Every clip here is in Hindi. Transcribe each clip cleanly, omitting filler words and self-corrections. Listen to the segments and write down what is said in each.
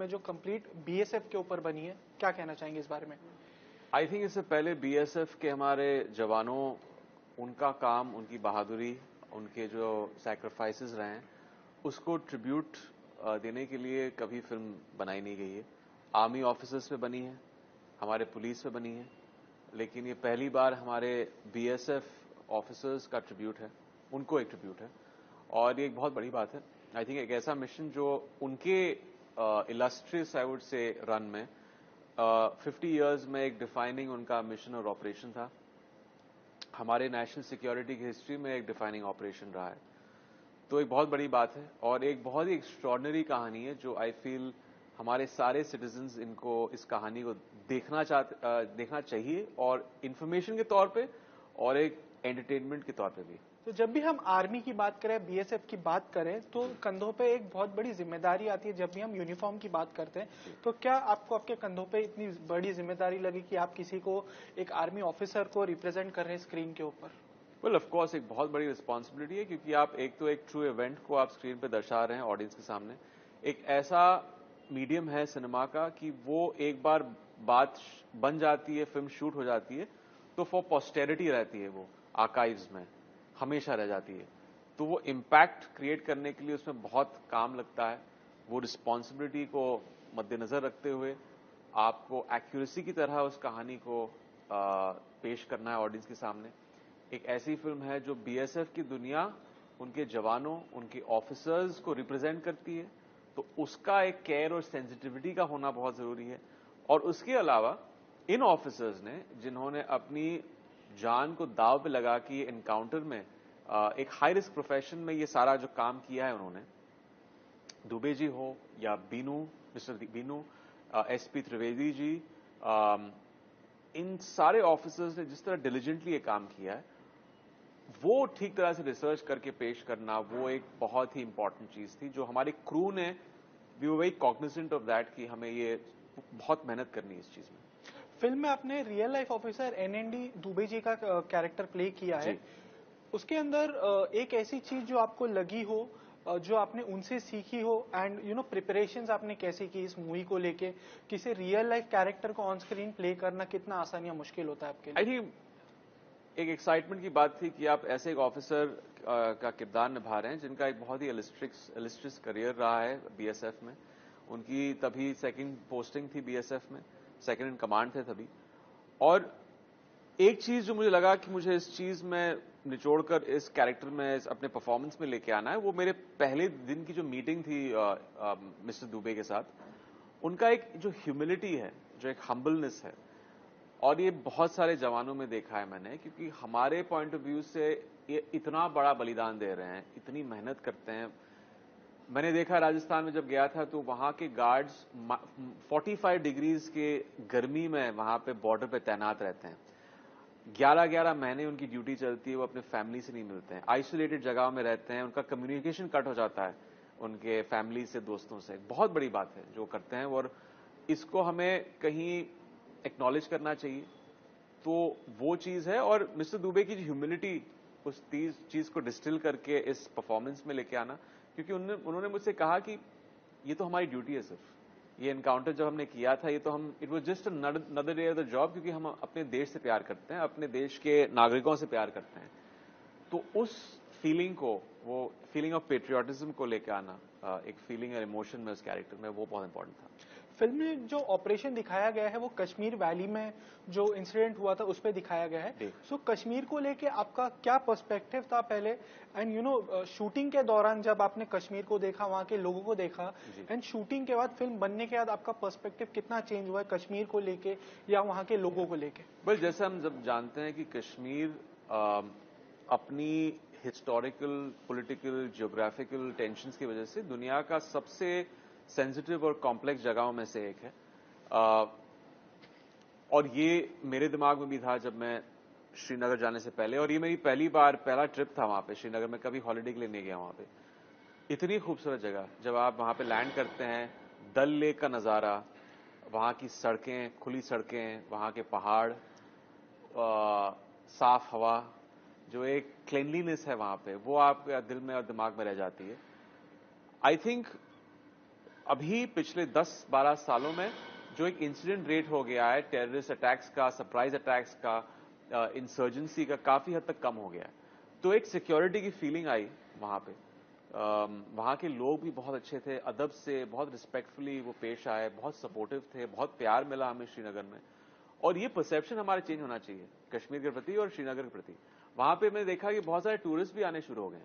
में जो कंप्लीट बीएसएफ के ऊपर बनी है, क्या कहना चाहेंगे इस बारे में? आई थिंक इससे पहले बीएसएफ के हमारे जवानों, उनका काम, उनकी बहादुरी, उनके जो सैक्रिफाइसेस रहे हैं, उसको ट्रिब्यूट देने के लिए कभी फिल्म बनाई नहीं गई है। आर्मी ऑफिसर्स पे बनी है, हमारे पुलिस पे बनी है, लेकिन ये पहली बार हमारे बीएसएफ ऑफिसर्स का ट्रिब्यूट है, उनको एक ट्रिब्यूट है, और ये एक बहुत बड़ी बात है। आई थिंक एक ऐसा मिशन जो उनके illustrious I would say run में 50 इयर्स में एक डिफाइनिंग उनका मिशन और ऑपरेशन था, हमारे नेशनल सिक्योरिटी की हिस्ट्री में एक डिफाइनिंग ऑपरेशन रहा है। तो एक बहुत बड़ी बात है और एक बहुत ही एक्स्ट्रॉर्डनरी कहानी है जो आई फील हमारे सारे सिटीजन्स इनको, इस कहानी को देखना चाहिए, और इंफॉर्मेशन के तौर पे और एक एंटरटेनमेंट के तौर पे भी। तो जब भी हम आर्मी की बात करें, बीएसएफ की बात करें, तो कंधों पे एक बहुत बड़ी जिम्मेदारी आती है। जब भी हम यूनिफॉर्म की बात करते हैं, तो क्या आपको आपके कंधों पे इतनी बड़ी जिम्मेदारी लगी कि आप किसी को, एक आर्मी ऑफिसर को रिप्रेजेंट कर रहे हैं स्क्रीन के ऊपर? वेल, ऑफ कोर्स एक बहुत बड़ी रिस्पॉन्सिबिलिटी है, क्योंकि आप एक ट्रू इवेंट को आप स्क्रीन पे दर्शा रहे हैं ऑडियंस के सामने। एक ऐसा मीडियम है सिनेमा का कि वो एक बार बात बन जाती है, फिल्म शूट हो जाती है, तो फॉर पोस्टेरिटी रहती है, वो आर्काइव्स में हमेशा रह जाती है। तो वो इम्पैक्ट क्रिएट करने के लिए उसमें बहुत काम लगता है। वो रिस्पॉन्सिबिलिटी को मद्देनजर रखते हुए आपको एक्यूरेसी की तरह उस कहानी को पेश करना है ऑडियंस के सामने। एक ऐसी फिल्म है जो बीएसएफ की दुनिया, उनके जवानों, उनके ऑफिसर्स को रिप्रेजेंट करती है, तो उसका एक केयर और सेंसिटिविटी का होना बहुत जरूरी है। और उसके अलावा इन ऑफिसर्स ने, जिन्होंने अपनी जान को दाव पे लगा कि एनकाउंटर में एक हाई रिस्क प्रोफेशन में ये सारा जो काम किया है उन्होंने, दुबे जी हो या बीनू, मिस्टर बीनू, एसपी त्रिवेदी जी, इन सारे ऑफिसर्स ने जिस तरह डिलीजेंटली ये काम किया है, वो ठीक तरह से रिसर्च करके पेश करना, वो एक बहुत ही इंपॉर्टेंट चीज थी जो हमारी क्रू ने, we were very cognisant of that कि हमें ये बहुत मेहनत करनी है इस चीज में। फिल्म में आपने real life officer एनएनडी Dubey ji का कैरेक्टर प्ले किया है। उसके अंदर एक ऐसी चीज जो आपको लगी हो, जो आपने उनसे सीखी हो, एंड प्रिपरेशंस आपने कैसे की इस मूवी को लेके? किसी रियल लाइफ कैरेक्टर को ऑन स्क्रीन प्ले करना कितना आसान या मुश्किल होता है आपके लिए? आई थिंक एक एक्साइटमेंट की बात थी कि आप ऐसे एक ऑफिसर का किरदार निभा रहे हैं जिनका एक बहुत ही इलिस्ट्रियस करियर रहा है बीएसएफ में। उनकी तभी सेकंड पोस्टिंग थी बीएसएफ में, सेकंड इन कमांड थे तभी। और एक चीज जो मुझे लगा कि मुझे इस चीज में निचोड़कर इस कैरेक्टर में, इस अपने परफॉर्मेंस में लेके आना है, वो मेरे पहले दिन की जो मीटिंग थी मिस्टर दुबे के साथ, उनका एक जो ह्यूमिलिटी है, जो एक हम्बलनेस है, और ये बहुत सारे जवानों में देखा है मैंने, क्योंकि हमारे पॉइंट ऑफ व्यू से ये इतना बड़ा बलिदान दे रहे हैं, इतनी मेहनत करते हैं। मैंने देखा राजस्थान में जब गया था तो वहां के गार्ड्स 45 डिग्रीज के गर्मी में वहां पे बॉर्डर पे तैनात रहते हैं। 11-11 महीने उनकी ड्यूटी चलती है, वो अपने फैमिली से नहीं मिलते हैं, आइसोलेटेड जगह में रहते हैं, उनका कम्युनिकेशन कट हो जाता है उनके फैमिली से, दोस्तों से। बहुत बड़ी बात है जो करते हैं, और इसको हमें कहीं एक्नॉलेज करना चाहिए। तो वो चीज है, और मिस्टर दुबे की ह्यूमिलिटी, उस चीज को डिस्टिल करके इस परफॉर्मेंस में लेके आना, क्योंकि उन्होंने मुझसे कहा कि ये तो हमारी ड्यूटी है, सिर्फ ये एनकाउंटर जब हमने किया था, ये तो हम, it was just another day of the job, क्योंकि हम अपने देश से प्यार करते हैं, अपने देश के नागरिकों से प्यार करते हैं। तो उस फीलिंग को, वो फीलिंग ऑफ पेट्रियोटिज्म को लेकर आना, एक फीलिंग और इमोशन में उस कैरेक्टर में, वो बहुत इंपॉर्टेंट था। फिल्म में जो ऑपरेशन दिखाया गया है वो कश्मीर वैली में जो इंसिडेंट हुआ था उस पर दिखाया गया है। सो कश्मीर को लेके आपका क्या पर्सपेक्टिव था पहले, एंड शूटिंग के दौरान जब आपने कश्मीर को देखा, वहां के लोगों को देखा, एंड शूटिंग के बाद, फिल्म बनने के बाद आपका पर्सपेक्टिव कितना चेंज हुआ है कश्मीर को लेके या वहां के लोगों को लेके? बस जैसे हम जब जानते हैं कि कश्मीर अपनी हिस्टोरिकल, पॉलिटिकल, जियोग्राफिकल टेंशन्स की वजह से दुनिया का सबसे सेंसिटिव और कॉम्प्लेक्स जगहों में से एक है, और ये मेरे दिमाग में भी था जब मैं श्रीनगर जाने से पहले, और ये मेरी पहला ट्रिप था वहां पे श्रीनगर में, कभी हॉलिडे के लिए नहीं गया वहां पे। इतनी खूबसूरत जगह, जब आप वहां पे लैंड करते हैं, डल लेक का नजारा, वहां की सड़कें, खुली सड़कें, वहां के पहाड़, साफ हवा, जो एक क्लीनलीनेस है वहां पे, वो आपके दिल में और दिमाग में रह जाती है। आई थिंक अभी पिछले 10-12 सालों में जो एक इंसिडेंट रेट हो गया है टेररिस्ट अटैक्स का, सरप्राइज अटैक्स का, इंसर्जेंसी का, काफी हद तक कम हो गया है। तो एक सिक्योरिटी की फीलिंग आई वहां पे। वहां के लोग भी बहुत अच्छे थे, अदब से बहुत रिस्पेक्टफुली वो पेश आए, बहुत सपोर्टिव थे, बहुत प्यार मिला हमें श्रीनगर में। और ये परसेप्शन हमारा चेंज होना चाहिए कश्मीर के प्रति और श्रीनगर के प्रति। वहां पे मैंने देखा कि बहुत सारे टूरिस्ट भी आने शुरू हो गए।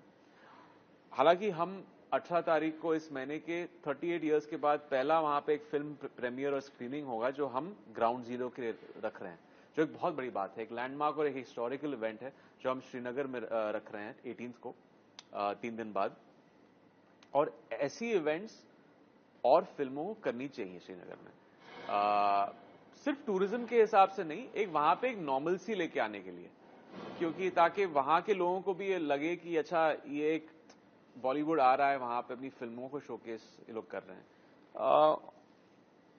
हालांकि हम 18 तारीख को इस महीने के 38 इयर्स के बाद पहला वहां पे एक फिल्म प्रीमियर और स्क्रीनिंग होगा जो हम ग्राउंड जीरो के लिए रख रहे हैं, जो एक बहुत बड़ी बात है, एक लैंडमार्क और एक हिस्टोरिकल इवेंट है जो हम श्रीनगर में रख रहे हैं 18 को, 3 दिन बाद। और ऐसी इवेंट्स और फिल्मों को करनी चाहिए श्रीनगर में, सिर्फ टूरिज्म के हिसाब से नहीं, एक वहां पे एक नॉर्मलसी लेके आने के लिए, क्योंकि ताकि वहां के लोगों को भी ये लगे कि अच्छा ये एक बॉलीवुड आ रहा है वहां पे, अपनी फिल्मों को शोकेस ये लोग कर रहे हैं।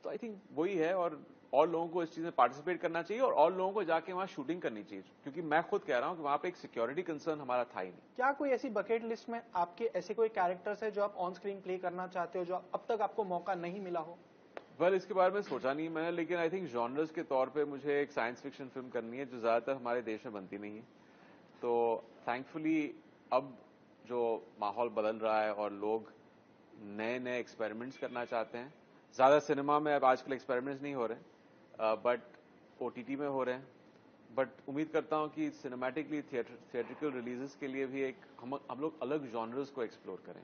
तो आई थिंक वही है, और लोगों को इस चीज में पार्टिसिपेट करना चाहिए और लोगों को जाके वहां शूटिंग करनी चाहिए, क्योंकि मैं खुद कह रहा हूं कि वहां पे एक सिक्योरिटी कंसर्न हमारा था ही नहीं। क्या कोई ऐसी बकेट लिस्ट में आपके ऐसे कोई कैरेक्टर्स है जो आप ऑन स्क्रीन प्ले करना चाहते हो, जो अब तक आपको मौका नहीं मिला हो? वेल, इसके बारे में सोचा नहीं मैंने, लेकिन आई थिंक जॉनर्स के तौर पे मुझे एक साइंस फिक्शन फिल्म करनी है जो ज्यादातर हमारे देश में बनती नहीं है। तो थैंकफुली अब जो माहौल बदल रहा है और लोग नए नए एक्सपेरिमेंट्स करना चाहते हैं, ज्यादा सिनेमा में अब आजकल एक्सपेरिमेंट्स नहीं हो रहे, बट ओटीटी में हो रहे हैं। बट उम्मीद करता हूं कि सिनेमैटिकली थिएट्रिकल रिलीजेस के लिए भी एक हम लोग अलग जॉनर्स को एक्सप्लोर करें।